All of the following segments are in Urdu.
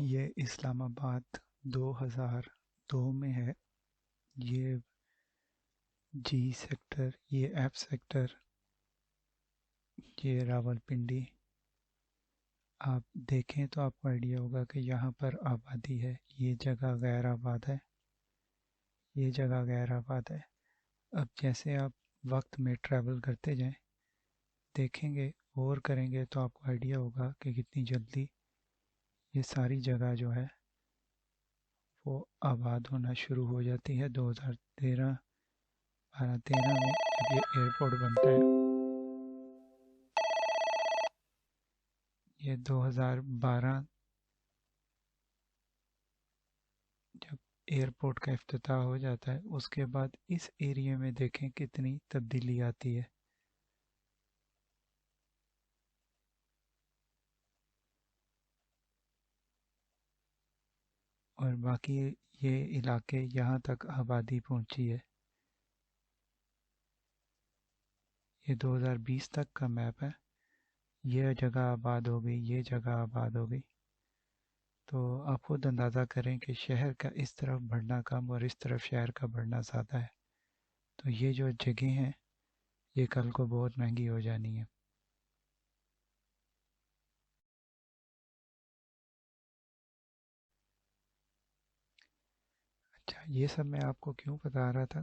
یہ اسلام آباد 2002 میں ہے۔ یہ جی سیکٹر، یہ ایف سیکٹر، یہ راولپنڈی۔ آپ دیکھیں تو آپ کو آئیڈیا ہوگا کہ یہاں پر آبادی ہے۔ یہ جگہ غیر آباد ہے، یہ جگہ غیر آباد ہے۔ اب جیسے آپ وقت میں ٹریول کرتے جائیں، دیکھیں گے اور کریں گے تو آپ کو آئیڈیا ہوگا کہ کتنی جلدی یہ ساری جگہ جو ہے وہ آباد ہونا شروع ہو جاتی ہے۔ 2013 12-13 میں جب یہ ایئرپورٹ بنتا ہے، یہ 2012 جب ایئرپورٹ کا افتتاح ہو جاتا ہے، اس کے بعد اس ایریے میں دیکھیں کتنی تبدیلی آتی ہے۔ اور باقی یہ علاقے یہاں تک آبادی پہنچی ہے۔ یہ 2020 تک کا میپ ہے۔ یہ جگہ آباد ہو گئی، یہ جگہ آباد ہو گئی۔ تو آپ خود اندازہ کریں کہ شہر کا اس طرف بڑھنا کم اور اس طرف شہر کا بڑھنا زیادہ ہے۔ تو یہ جو جگہیں ہیں یہ کل کو بہت مہنگی ہو جانی ہے۔ اچھا، یہ سب میں آپ کو کیوں بتا رہا تھا؟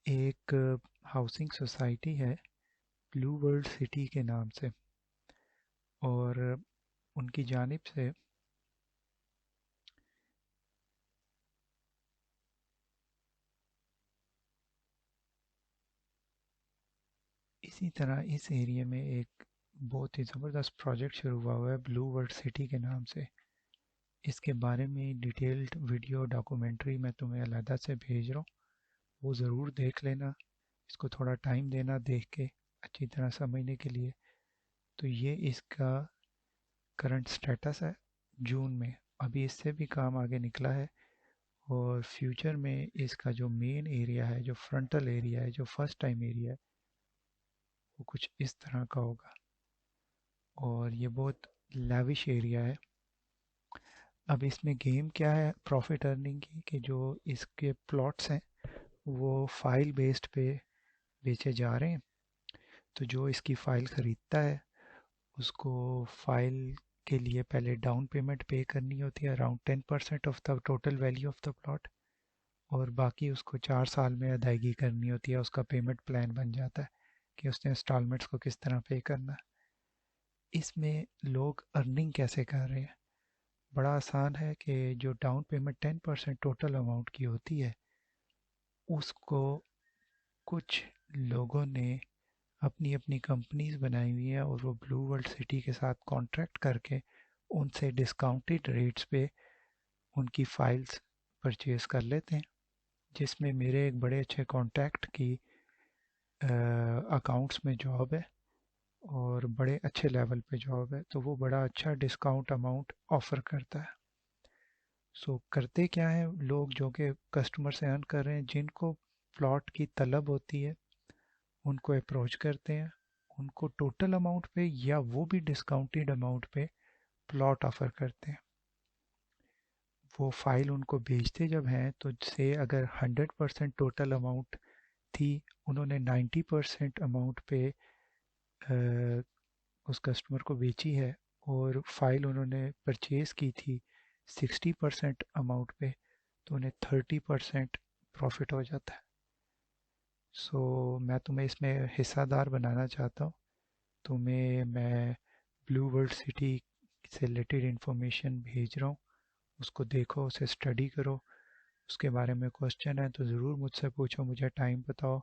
ایک ہاؤسنگ سوسائٹی ہے بلو ورلڈ سٹی کے نام سے، اور ان کی جانب سے اسی طرح اس ایریے میں ایک بہت ہی زبردست پروجیکٹ شروع ہوا ہے بلو ورلڈ سٹی کے نام سے۔ اس کے بارے میں ڈیٹیلڈ ویڈیو ڈاکومنٹری میں تمہیں علیحدہ سے بھیج رہا ہوں، وہ ضرور دیکھ لینا۔ اس کو تھوڑا ٹائم دینا دیکھ کے اچھی طرح سمجھنے کے لیے۔ تو یہ اس کا کرنٹ سٹیٹس ہے جون میں۔ ابھی اس سے بھی کام آگے نکلا ہے، اور فیوچر میں اس کا جو مین ایریا ہے، جو فرنٹل ایریا ہے، جو فرسٹ ٹائم ایریا ہے، وہ کچھ اس طرح کا ہوگا، اور یہ بہت لیوش ایریا ہے۔ اب اس میں گیم کیا ہے پروفٹ ارننگ کی، کہ جو اس کے پلاٹس ہیں وہ فائل بیسڈ پہ بیچے جا رہے ہیں۔ تو جو اس کی فائل خریدتا ہے اس کو فائل کے لیے پہلے ڈاؤن پیمنٹ پے کرنی ہوتی ہے، around 10% of the total value of the plot, اور باقی اس کو 4 سال میں ادائیگی کرنی ہوتی ہے۔ اس کا پیمنٹ پلان بن جاتا ہے کہ اس نے انسٹالمنٹس کو کس طرح پے کرنا ہے۔ اس میں لوگ ارننگ کیسے کر رہے ہیں؟ بڑا آسان ہے کہ جو ڈاؤن پیمنٹ 10% ٹوٹل اماؤنٹ کی ہوتی ہے، اس کو کچھ لوگوں نے اپنی اپنی کمپنیز بنائی ہوئی ہیں، اور وہ بلو ورلڈ سٹی کے ساتھ کانٹریکٹ کر کے ان سے ڈسکاؤنٹڈ ریٹس پہ ان کی فائلز پرچیز کر لیتے ہیں، جس میں میرے ایک بڑے اچھے کانٹیکٹ کی اکاؤنٹس میں جاب ہے، اور بڑے اچھے لیول پہ جاب ہے، تو وہ بڑا اچھا ڈسکاؤنٹ اماؤنٹ آفر کرتا ہے۔ سو کرتے کیا ہیں لوگ جو کہ کسٹمر سے ارن کر رہے ہیں، جن کو پلاٹ کی طلب ہوتی ہے ان کو اپروچ کرتے ہیں، ان کو ٹوٹل اماؤنٹ پہ یا وہ بھی ڈسکاؤنٹڈ اماؤنٹ پہ پلاٹ آفر کرتے ہیں۔ وہ فائل ان کو بھیجتے جب ہیں تو سے اگر 100% ٹوٹل اماؤنٹ تھی، انہوں نے 90% اماؤنٹ پہ اس کسٹمر کو بیچی ہے، اور فائل انہوں نے پرچیز کی تھی 60% اماؤنٹ پہ، تو انہیں 30% پروفٹ ہو جاتا ہے۔ سو میں تمہیں اس میں حصہ دار بنانا چاہتا ہوں۔ تمہیں میں بلو ورلڈ سٹی سے ریلیٹڈ انفارمیشن بھیج رہا ہوں، اس کو دیکھو، اسے اسٹڈی کرو۔ اس کے بارے میں کوشچن ہے تو ضرور مجھ سے پوچھو، مجھے ٹائم بتاؤ،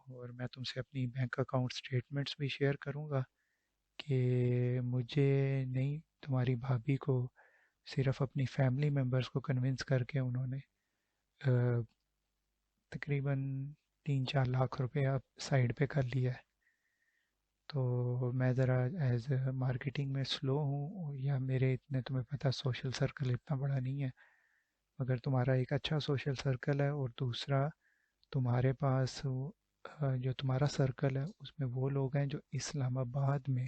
اور میں تم سے اپنی بینک اکاؤنٹ سٹیٹمنٹس بھی شیئر کروں گا، کہ مجھے نہیں، تمہاری بھابھی کو صرف اپنی فیملی ممبرس کو کنونس کر کے انہوں نے تقریباً 3-4 لاکھ روپے سائڈ پہ کر لیا ہے۔ تو میں ذرا ایز اے مارکیٹنگ میں سلو ہوں، یا میرے اتنے، تمہیں پتہ سوشل سرکل اتنا بڑا نہیں ہے، مگر تمہارا ایک اچھا سوشل سرکل ہے، اور دوسرا تمہارے پاس جو تمہارا سرکل ہے اس میں وہ لوگ ہیں جو اسلام آباد میں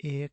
1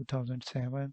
2007,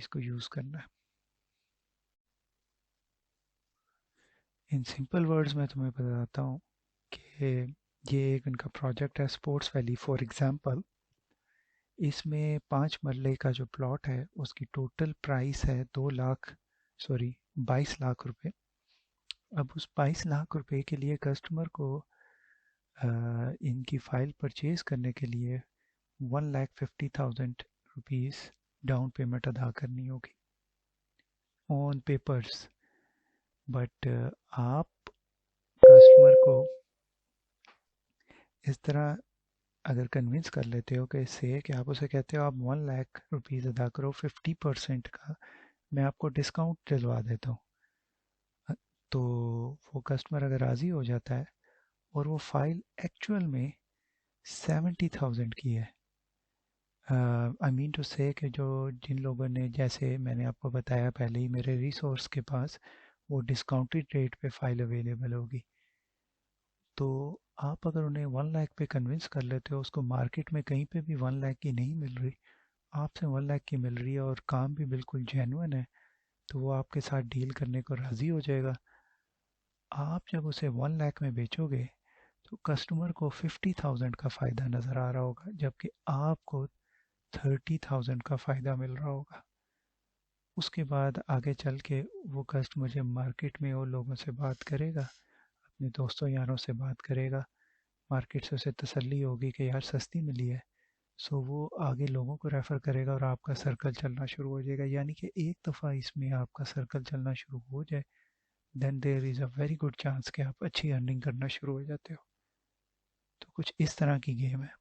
اس کو یوز کرنا ہے. ان سمپل ورڈز میں تمہیں بتاتا ہوں کہ یہ ایک ان کا پروجیکٹ ہے اسپورٹس ویلی. فار ایگزامپل اس میں 5 مرلے کا جو پلاٹ ہے اس کی ٹوٹل پرائس ہے 22 لاکھ روپے. اب اس 22 لاکھ روپے کے لیے کسٹمر کو ان کی فائل پرچیز کرنے کے لیے 1,50,000 روپیز ڈاؤن پیمنٹ ادا کرنی ہوگی آن پیپرز. بٹ آپ کسٹمر کو اس طرح اگر کنونس کر لیتے ہو کہ اس سے کہ آپ اسے کہتے ہو آپ 1 لاکھ روپیز ادا کرو 50% کا میں آپ کو ڈسکاؤنٹ دلوا دیتا ہوں، تو وہ کسٹمر اگر راضی ہو جاتا ہے اور وہ فائل ایکچوئل میں 70,000 کی ہے. آئی مین ٹو سے کہ جو جن لوگوں نے جیسے میں نے آپ کو بتایا پہلے ہی میرے ریسورس کے پاس وہ ڈسکاؤنٹڈ ریٹ پہ فائل اویلیبل ہوگی، تو آپ اگر انہیں 1 لاکھ پہ کنونس کر لیتے ہو، اس کو مارکیٹ میں کہیں پہ بھی 1 لاکھ کی نہیں مل رہی، آپ سے 1 لاکھ کی مل رہی ہے اور کام بھی بالکل جینوئن ہے، تو وہ آپ کے ساتھ ڈیل کرنے کو راضی ہو جائے گا. آپ جب اسے 1 لاکھ میں بیچو گے تو کسٹمر کو 50,000 کا فائدہ نظر آ رہا ہوگا، جبکہ آپ کو 30,000 کا فائدہ مل رہا ہوگا. اس کے بعد آگے چل کے وہ کسٹمر جب مارکیٹ میں اور لوگوں سے بات کرے گا، اپنے دوستوں یاروں سے بات کرے گا، مارکیٹ سے اسے تسلی ہوگی کہ یار سستی ملی ہے، سو وہ آگے لوگوں کو ریفر کرے گا اور آپ کا سرکل چلنا شروع ہو جائے گا. یعنی کہ ایک دفعہ اس میں آپ کا سرکل چلنا شروع ہو جائے دین دیر از اے ویری گڈ چانس کہ آپ اچھی ارننگ کرنا شروع ہو جاتے ہو. تو کچھ اس طرح کی گیم ہے.